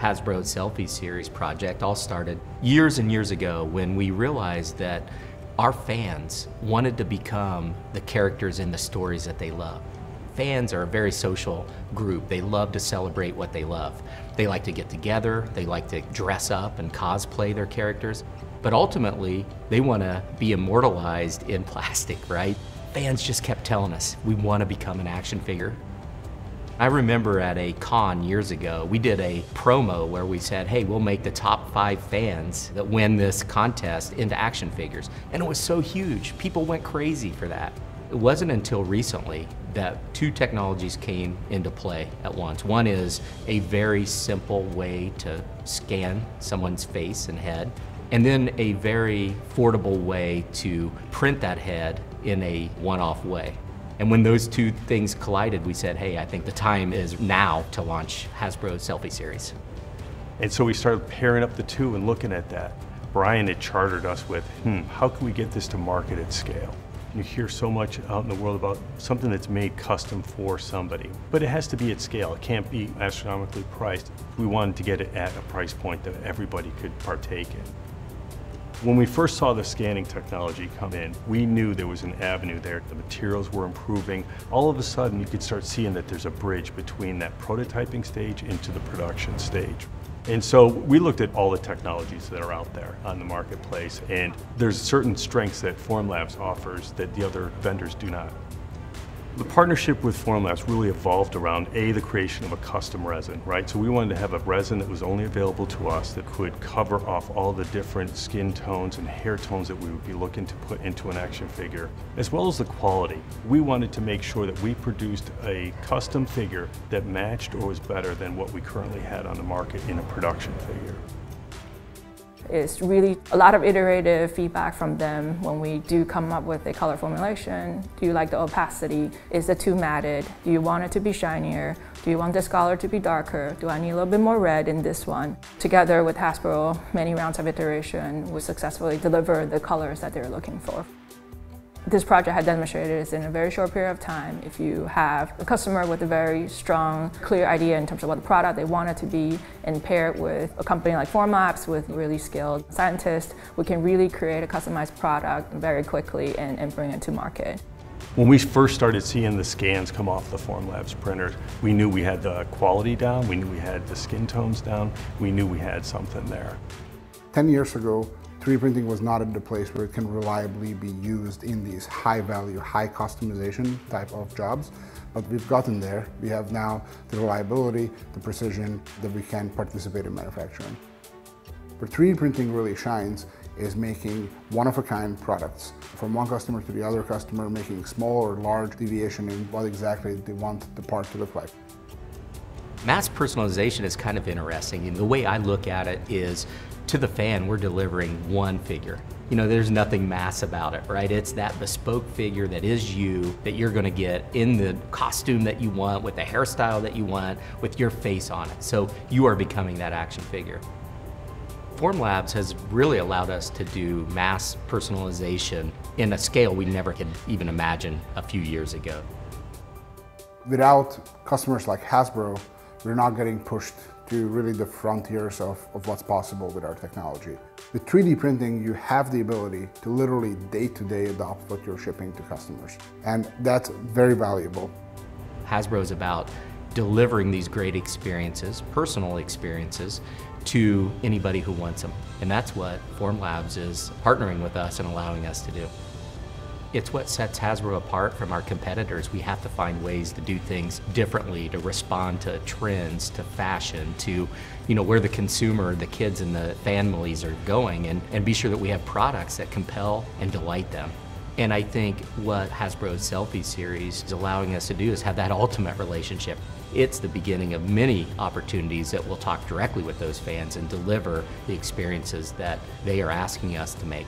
Hasbro Selfie Series project all started years and years ago when we realized that our fans wanted to become the characters in the stories that they love. Fans are a very social group. They love to celebrate what they love. They like to get together, they like to dress up and cosplay their characters, but ultimately they want to be immortalized in plastic, right? Fans just kept telling us, we want to become an action figure. I remember at a con years ago, we did a promo where we said, hey, we'll make the top 5 fans that win this contest into action figures. And it was so huge, people went crazy for that. It wasn't until recently that 2 technologies came into play at once. One is a very simple way to scan someone's face and head, and then a very affordable way to print that head in a one-off way. And when those 2 things collided, we said, hey, I think the time is now to launch Hasbro Selfie Series. And so we started pairing up the 2 and looking at that. Brian had chartered us with, how can we get this to market at scale? You hear so much out in the world about something that's made custom for somebody, but it has to be at scale. It can't be astronomically priced. We wanted to get it at a price point that everybody could partake in. When we first saw the scanning technology come in, we knew there was an avenue there. The materials were improving. All of a sudden, you could start seeing that there's a bridge between that prototyping stage into the production stage. And so we looked at all the technologies that are out there on the marketplace, and there's certain strengths that Formlabs offers that the other vendors do not. The partnership with Formlabs really evolved around the creation of a custom resin, right? So we wanted to have a resin that was only available to us that could cover off all the different skin tones and hair tones that we would be looking to put into an action figure, as well as the quality. We wanted to make sure that we produced a custom figure that matched or was better than what we currently had on the market in a production figure. It's really a lot of iterative feedback from them when we do come up with a color formulation. Do you like the opacity? Is the too matted? Do you want it to be shinier? Do you want this color to be darker? Do I need a little bit more red in this one? Together with Hasbro, many rounds of iteration, we successfully delivered the colors that they were looking for. This project had demonstrated this in a very short period of time. If you have a customer with a very strong, clear idea in terms of what the product they want it to be, and pair it with a company like Formlabs with really skilled scientists, we can really create a customized product very quickly and bring it to market. When we first started seeing the scans come off the Formlabs printers, we knew we had the quality down, we knew we had the skin tones down, we knew we had something there. 10 years ago, 3D printing was not at the place where it can reliably be used in these high value, high customization type of jobs. But we've gotten there. We have now the reliability, the precision that we can participate in manufacturing. Where 3D printing really shines is making one-of-a-kind products. From one customer to the other customer, making small or large deviation in what exactly they want the part to look like. Mass personalization is kind of interesting, and the way I look at it is, to the fan, we're delivering one figure. You know, there's nothing mass about it, right? It's that bespoke figure that is you, that you're gonna get in the costume that you want, with the hairstyle that you want, with your face on it. So you are becoming that action figure. Formlabs has really allowed us to do mass personalization in a scale we never could even imagine a few years ago. Without customers like Hasbro, we're not getting pushed to really the frontiers of what's possible with our technology. With 3D printing, you have the ability to literally day-to-day adopt what you're shipping to customers. And that's very valuable. Hasbro is about delivering these great experiences, personal experiences, to anybody who wants them. And that's what Formlabs is partnering with us and allowing us to do. It's what sets Hasbro apart from our competitors. We have to find ways to do things differently, to respond to trends, to fashion, to where the consumer, the kids and the families are going, and be sure that we have products that compel and delight them. And I think what Hasbro's Selfie Series is allowing us to do is have that ultimate relationship. It's the beginning of many opportunities that we'll talk directly with those fans and deliver the experiences that they are asking us to make.